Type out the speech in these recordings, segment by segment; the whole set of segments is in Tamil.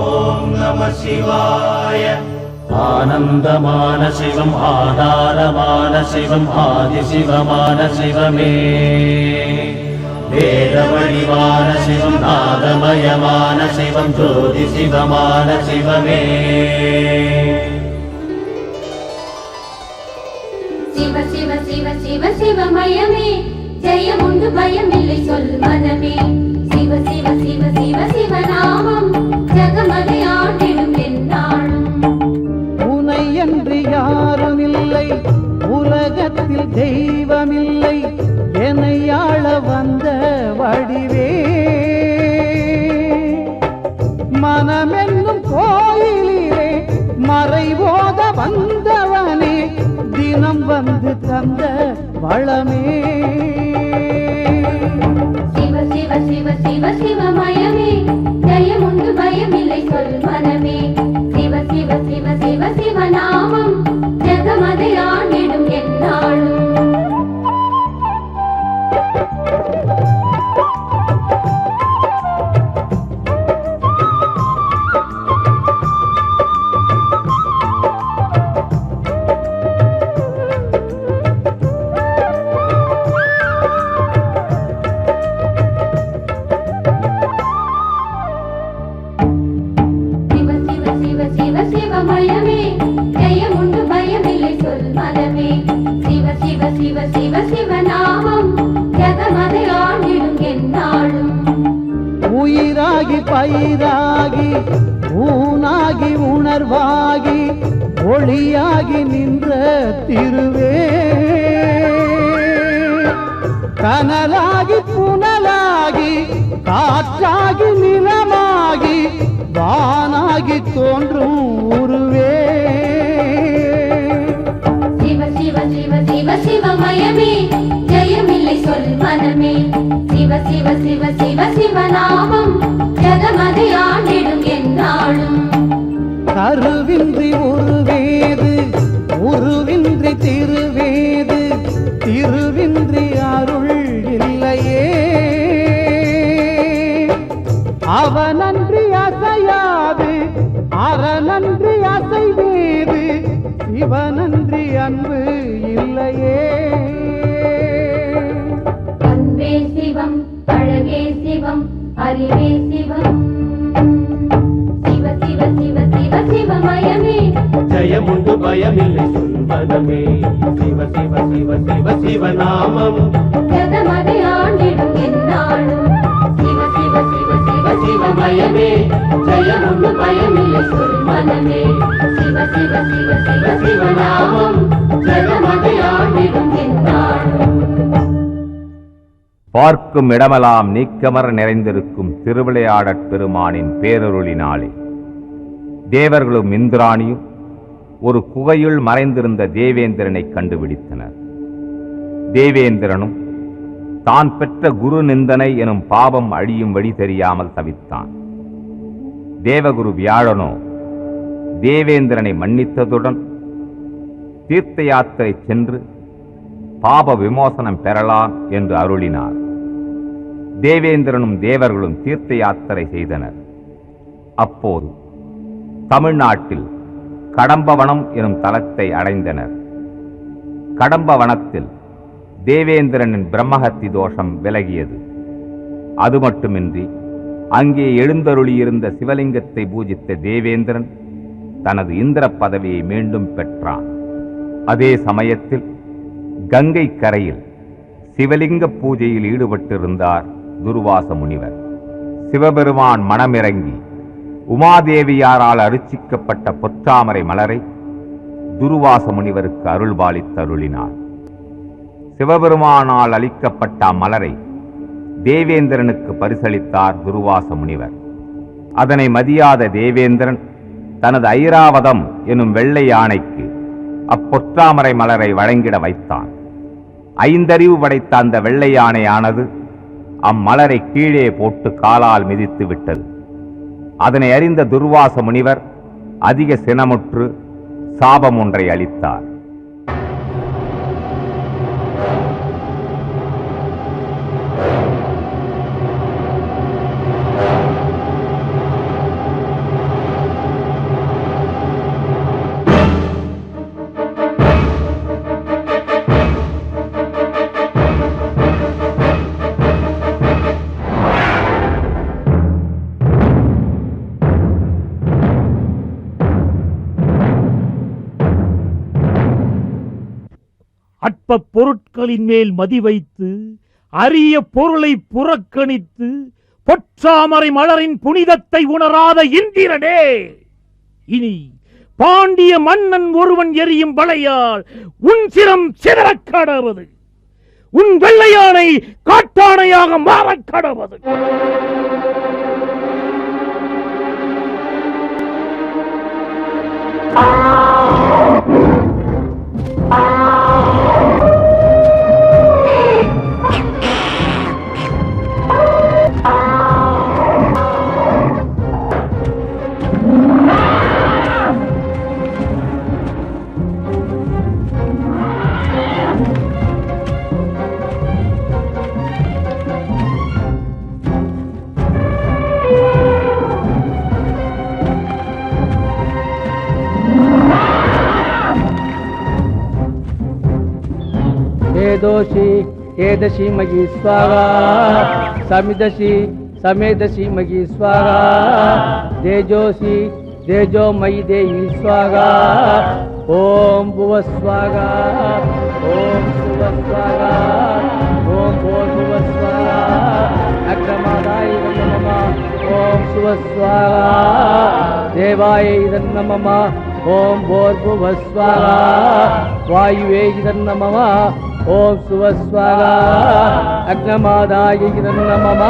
ஓம் நம சிவாய. ஆனந்தமான சிவம், ஆதாரமான சிவம், ஆதிசிவமான சிவமே. வேத வடிவான சிவம், நாதமயமான சிவம், ஜோதி சிவமான சிவமே. சிவ சிவ சிவ சிவ சிவமயமே, ஜெயமுண்டு பயமில்லை சொல் மனமே. சிவ சிவ சிவ சிவ சிவநாமம், ஜகமதை ஆண்டிடும் எந்நாளும். உனை என்று யாரும் இல்லை, உலகத்தில் தெய்வமில்லை, என்னை ஆள வந்த வடிவே. மனமென்னும் கோயிலிலே மறைபோத வந்தவனே, தினம் வந்து தந்த வளமே. சிவ சிவ சிவ சிவ சிவமயமே, ஜெயமுண்டு பயமில்லை சொல் மனமே. சிவ சிவ சிவ சிவ சிவநாமம், ஜகமதை ஆண்டிடும் எந்நாளும். சிவமயமே, ஜெயமுண்டு பயமில்லை சொல் மனமே. சிவ சிவ சிவ சிவ சிவநாமம், ஜகமதை ஆண்டிடும் எந்நாளும். உயிராகி பயிராகி ஊனாகி உணர்வாகி ஒளியாகி நின்ற திருவே. கனலாகி புனலாகி காற்றாகி நிலமாகி வானாகி தோன்றும் உருவே. சிவ சிவ சிவ சிவ சிவமயமே, ஜெயமில்லை சொல் மனமே. சிவ சிவ சிவ சிவ சிவநாமம், ஜகமதை ஆண்டிடும் எந்நாளும். கருவின்றி உருவேது, உருவின்றி திருவேது, திருவின்றி அருள் இல்லையே. அவனன்றி அசையாது, அறநன்றி அசைவேது, சிவனன்றி அன்பு இல்லையே. அன்பே சிவம், அழகே சிவம், அறிவே சிவம். சிவ சிவ சிவ சிவ சிவமயமே, ஜெயமுண்டு பயமில்லை சொல் மனமே. சிவ சிவ சிவ சிவ சிவநாமம், ஜகமதை ஆண்டிடும் எந்நாளும். சிவ சிவ சிவ சிவ சிவமயமே, ஜெயமுண்டு பயமில்லை சொல் மனமே. சிவ சிவ சிவ சிவ சிவநாமம், ஜகமதை ஆண்டிடும் எந்நாளும். பார்க்கும் இடமெல்லாம் நீக்கமர நிறைந்திருக்கும் திருவிளையாடற் பெருமானின் பேரருளினாலே தேவர்களும் இந்திராணியும் ஒரு குகையுள் மறைந்திருந்த தேவேந்திரனை கண்டுபிடித்தனர். தேவேந்திரனும் தான் பெற்ற குரு நிந்தனை எனும் பாவம் அழியும் வழி தெரியாமல் தவித்தான். தேவகுரு வியாழனோ தேவேந்திரனை மன்னித்ததுடன் தீர்த்த யாத்திரை சென்று பாப விமோசனம் பெறலாம் என்று அருளினார். தேவேந்திரனும் தேவர்களும் தீர்த்த யாத்திரை செய்தனர். அப்போது தமிழ்நாட்டில் கடம்பவனம் எனும் தலத்தை அடைந்தனர். கடம்பவனத்தில் தேவேந்திரனின் பிரம்மஹத்தி தோஷம் விலகியது. அது மட்டுமின்றி அங்கே எழுந்தருளியிருந்த சிவலிங்கத்தை பூஜித்த தேவேந்திரன் தனது இந்திர பதவியை மீண்டும் பெற்றான். அதே சமயத்தில் கங்கை கரையில் சிவலிங்க பூஜையில் ஈடுபட்டிருந்தார் துர்வாச முனிவர். சிவபெருமான் மனமிறங்கி உமாதேவியாரால் அருச்சிக்கப்பட்ட பொற்றாமரை மலரை துர்வாச முனிவருக்கு அருள்பாலித்தருளினார். சிவபெருமானால் அளிக்கப்பட்ட அம்மலரை தேவேந்திரனுக்கு பரிசளித்தார் துர்வாச முனிவர். அதனை மதியாத தேவேந்திரன் தனது ஐராவதம் எனும் வெள்ளை யானைக்கு அப்பொற்றாமரை மலரை வழங்கிட வைத்தான். 5 அறிவு படைத்த அந்த வெள்ளை யானையானது அம்மலரை கீழே போட்டு காலால் மிதித்து விட்டது. அதனை அறிந்த துர்வாச முனிவர் அதிக சினமுற்று சாபம் ஒன்றை அளித்தார். அற்ப பொருட்களின் மேல் மதி வைத்து அரிய பொருளை புறக்கணித்து பொற்றாமரை மலரின் புனிதத்தை உணராத இந்திரனே, இனி பாண்டிய மன்னன் ஒருவன் எரியும் வளையால் உன் சிரம் சிதறக் கடவது, உன் வெள்ளையானை காட்டானையாக மாறக் கடவது. दोषी एदशी मगी स्वाहा समिदशी समेदशी मगी स्वाहा तेजोसी तेजो मयि देवी स्वाहा ओम भुव स्वाहा ओम शिव स्वाहा ओम भूर्भुव स्वाहा अग्रमादाय नमः ओम शिव स्वाहा देवाय नमः ओम भूर्भुव स्वाहा वायुवे नमः ओम शिव स्वाहा अग्नमादाय नमः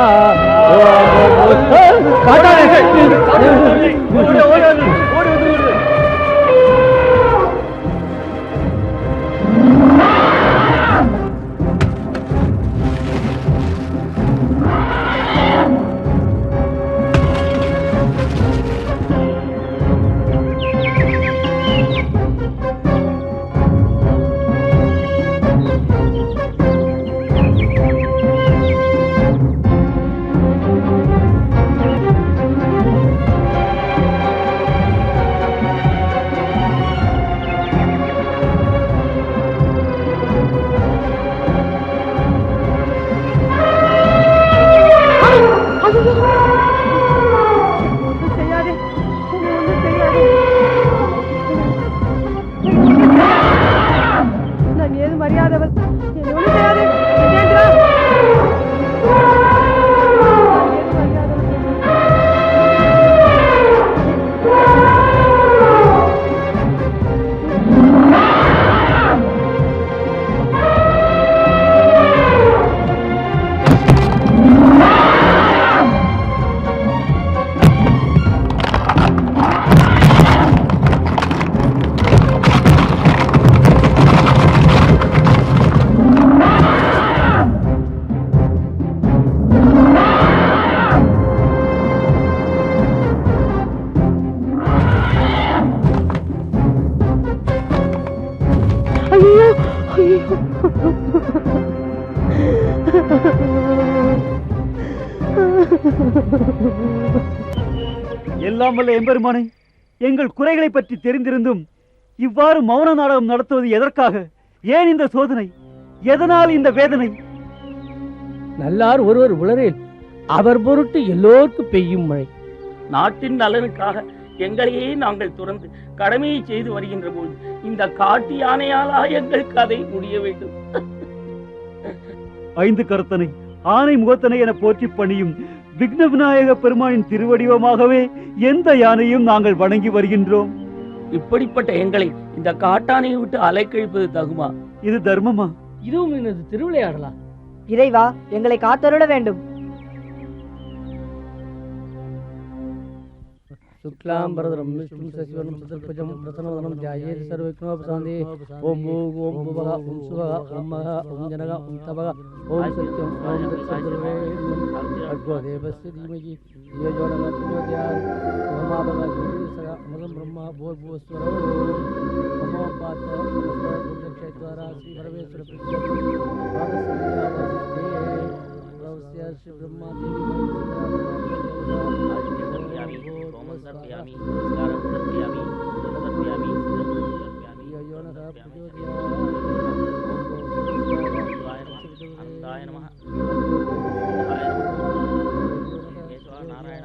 எல்லாம் வல்ல எம்பெருமானை, எங்கள் குறைகளை பற்றி தெரிந்திருந்தும் இவ்வாறு மௌன நாடகம் நடத்துவது எதற்காக? ஏன் இந்த சோதனை? எதனால் இந்த வேதனை? நல்லார் ஒருவர் உளரேல் அவர் பொருட்டு எல்லோருக்கும் பெய்யும் மழை. நாட்டின் நலனுக்காக எங்களையே நாங்கள் துறந்து கடமையை செய்து வருகின்ற போது இந்த காட்டு யானையாலா எங்கள் கதை முடிய வேண்டும்? ஐந்து கருத்தனை ஆனை முகத்தனை என போற்றி பணியும் விக்ன விநாயக பெருமானின் திருவடிவமாகவே எந்த யானையும் நாங்கள் வணங்கி வருகின்றோம். இப்படிப்பட்ட எங்களை இந்த காட்டானையை விட்டு அலைக்கழிப்பது தகுமா? இது தர்மமா? இதுவும் எனது திருவிளையாடலா? இறைவா, எங்களை காத்தருள வேண்டும். शुक्लां वरदं विष्णुं शशिवर्णं चतुर्भुजं प्रसन्नवदनं ध्यायेत् सर्वविघ्नोपशान्तये ओम भूः ओम भुवः ओम सुवः ओम महः ओम जनः ओम तपः ओम सत्यं ओम तत्सर्ववेदं भगवो देवस्य धीमहि धियो यो नः प्रचोदयात् ओमाभवः ज्योतिषः अमृतं ब्रह्म भूर्भुवस्वरो ओमोपात समस्तक्षेत्रद्वारा श्री परमेश्वर प्रवस्य श्री ब्रह्मा देवी सर्वयामि नमस्कारं सर्वयामि सर्वयामि यो नः प्रचोदयात् आनन्दाय नमः नारायण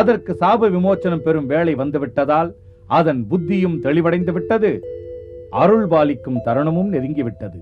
அதற்கு சாப விமோச்சனம் பெறும் வேளை வந்துவிட்டதால் அதன் புத்தியும் தெளிவடைந்து விட்டது. அருள் பாலிக்கும் தருணமும் நெருங்கிவிட்டது.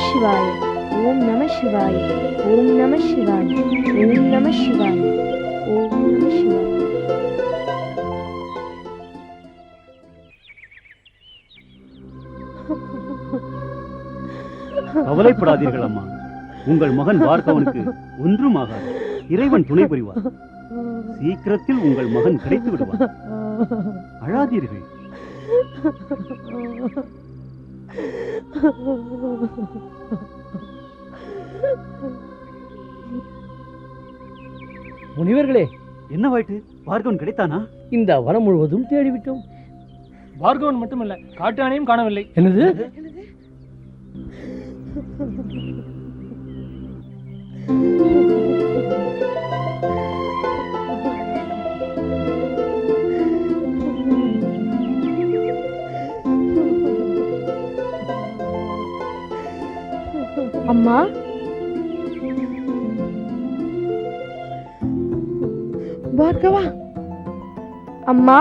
शिवाय ओम नमः शिवाय ओम नमः शिवाय ओम नमः शिवाय ओम नमः शिवाय। கவலைப்படாதீர்கள் அம்மா, உங்கள் மகன் பார்கவனுக்கு ஒன்றும் ஆகாது. இறைவன் துணை புரிவார். சீக்கிரத்தில் உங்கள் மகன் கிடைத்து விடுவார். அழாதீர்கள். முனிவர்களே, என்னவாயிட்டு? பார்கவன் கிடைத்தானா? இந்த வனம் முழுவதும் தேடிவிட்டோம். பார்கவன் மட்டுமல்ல, காட்டு யானையும் காணவில்லை. என்னது? அம்மா, பார்கவா, அம்மா,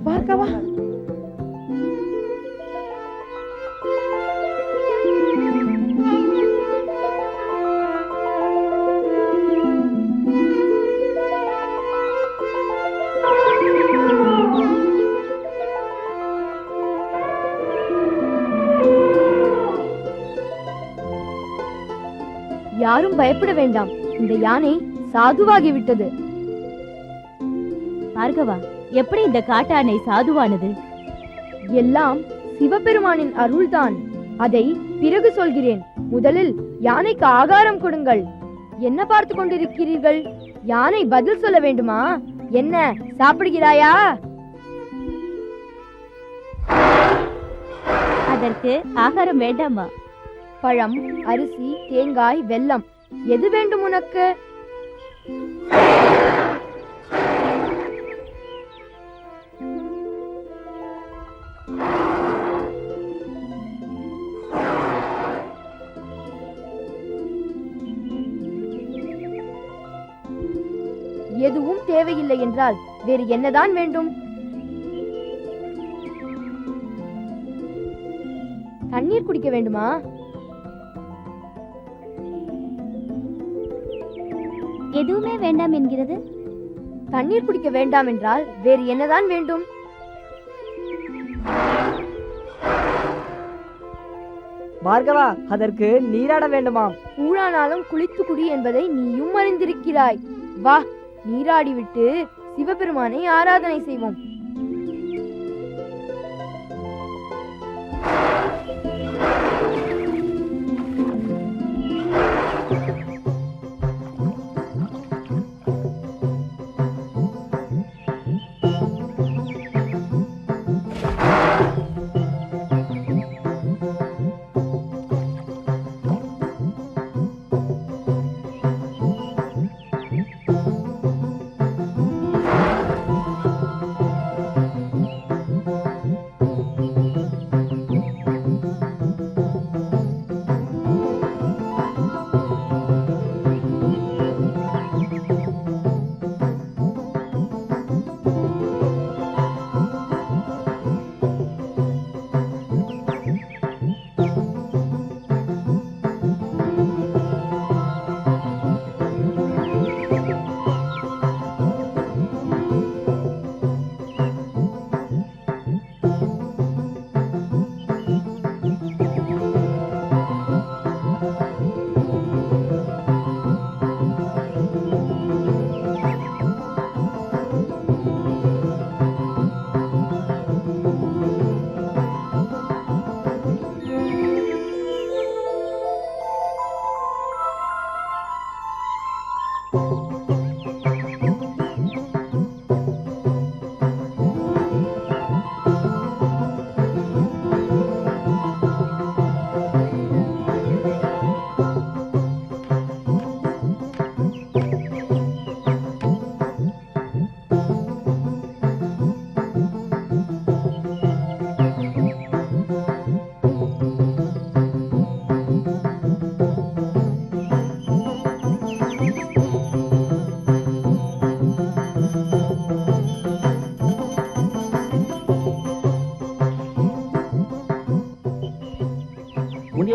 பார்கவா. யாரும் பயப்பட வேண்டாம். இந்த யானை சாதுவாகிவிட்டது. பார்கவா, எப்படி இந்த காட்டானை சாதுவானது? எல்லாம் சிவபெருமானின் அருள்தான். அதை பிறகு சொல்கிறேன். முதலில் யானைக்கு ஆகாரம் கொடுங்கள். என்ன பார்த்து கொண்டிருக்கிறீர்கள்? யானை பதில் சொல்ல வேண்டுமா? என்ன சாப்பிடுகிறாயா? அதற்கு ஆகாரம் வேண்டாமா? பழம், அரிசி, தேங்காய், வெல்லம், எது வேண்டும் உனக்கு? எதுவும் தேவையில்லை என்றால் வேறு என்னதான் வேண்டும்? தண்ணீர் குடிக்க வேண்டுமா? எதுவுமே வேண்டாம் என்கிறது. தண்ணீர் குடிக்க வேண்டாம் என்றால் வேறு என்னதான் வேண்டும்? பார்கவா, அதற்கு நீராட வேண்டுமாம். ஊழானாலும் குளித்து குடி என்பதை நீயும் அறிந்திருக்கிறாய். வா, நீராடிவிட்டு சிவபெருமானை ஆராதனை செய்வோம்.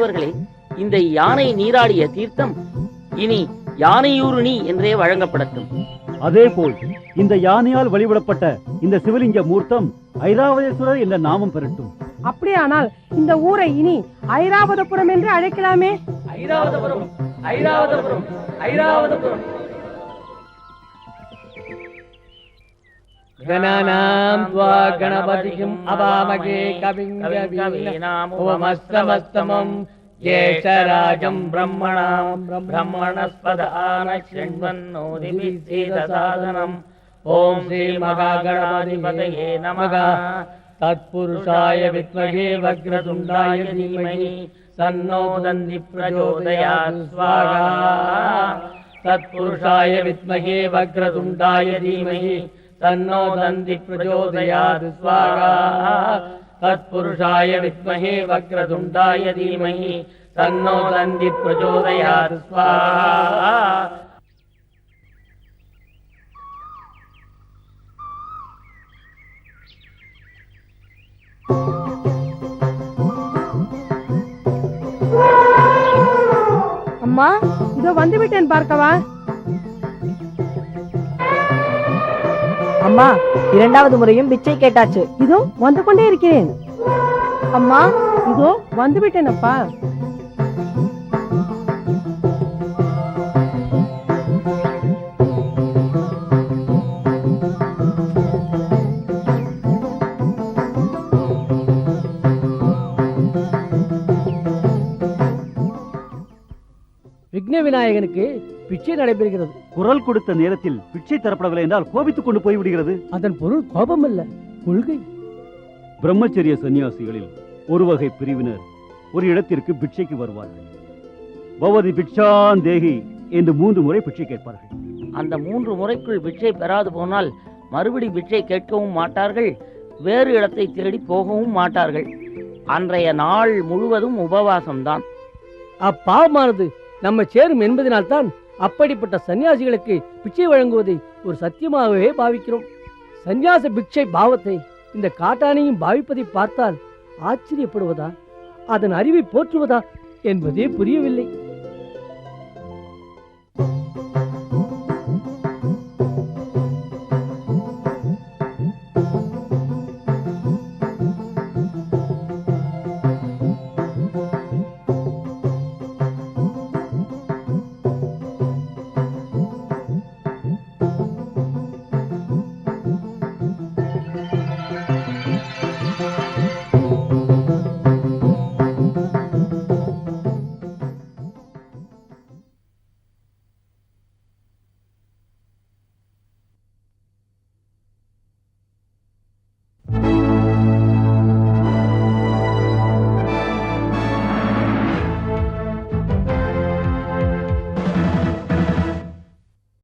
தேவர்களே, இந்த யானை நீராடிய தீர்த்தம் இனி யானையூருணி என்றே வழங்கப்படட்டும். அதேபோல் இந்த யானையால் வழிபடப்பட்ட இந்த சிவலிங்க மூர்த்தம் ஐராவதேஸ்வரர் என்ற நாமம் பெறட்டும். அப்படியானால் இந்த ஊரை இனி ஐராவதபுரம் என்று அழைக்கலாமே. ஐராவதபுரம், ஐராவதபுரம், ஐராவதபுரம். गणानां त्वा गणपतिं अवामहे कविं कवीनामुपमस्तमस्तमं ज्येष्ठराजं ब्रह्मणां ब्रह्मणस्पदानशृण्वन्नोतिभिस्सीदसादनम् ॐ श्रीमहागणाधिपतये नमः। तत्पुरुषाय विद्महे वक्रतुण्डाय धीमहि तन्नो दन्ति प्रचोदयात् स्वाहा। तत्पुरुषाय विद्महे वक्रतुण्डाय धीमहि तन्नो दन्ति प्रचोदयात् स्वाहा। तत्पुरुषाय विद्महे वक्रतुण्डाय धीमहि तन्नो दन्ति प्रचोदयात् स्वाहा। அம்மா, இதோ வந்து விட்டேன் பார்க்கவா. அம்மா, இரண்டாவது முறையும் பிச்சை கேட்டாச்சு. இதோ வந்து கொண்டே இருக்கிறேன். அம்மா, இதோ வந்து விட்டேன் அப்பா. விக்ன விநாயகனுக்கு பிச்சை நடைபெறுகிறது. குரல் கொடுத்த நேரத்தில் பிச்சை தரப்படவில்லை என்றால் கோபித்துக் கொண்டு போய்விடுகிறது. அதன் பொருள் கோபம் அல்ல, கொள்கை. பிரம்மச்சரிய சன்னியாசிகளில் ஒரு வகை பிரிவினர் ஒரு இடத்திற்கு பிச்சைக்கு வருவார்கள். பவதி பிட்சான் தேகி என்று 3 முறை பிச்சை கேட்பார்கள். அந்த 3 முறைக்குள் பிச்சை பெறாது போனால் மறுபடி பிச்சை கேட்கவும் மாட்டார்கள், வேறு இடத்தை தேடி போகவும் மாட்டார்கள். அன்றைய நாள் முழுவதும் உபவாசம்தான். அப்பாவமானது நம்ம சேரும் என்பதனால்தான் அப்படிப்பட்ட சன்னியாசிகளுக்கு பிச்சை வழங்குவதை ஒரு சத்தியமாகவே பாவிக்கிறோம். சன்னியாச பிக்ஷை பாவத்தை இந்த காட்டானையும் பாவிப்பதை பார்த்தால் ஆச்சரியப்படுவதா, அதன் அறிவை போற்றுவதா என்பதே புரியவில்லை.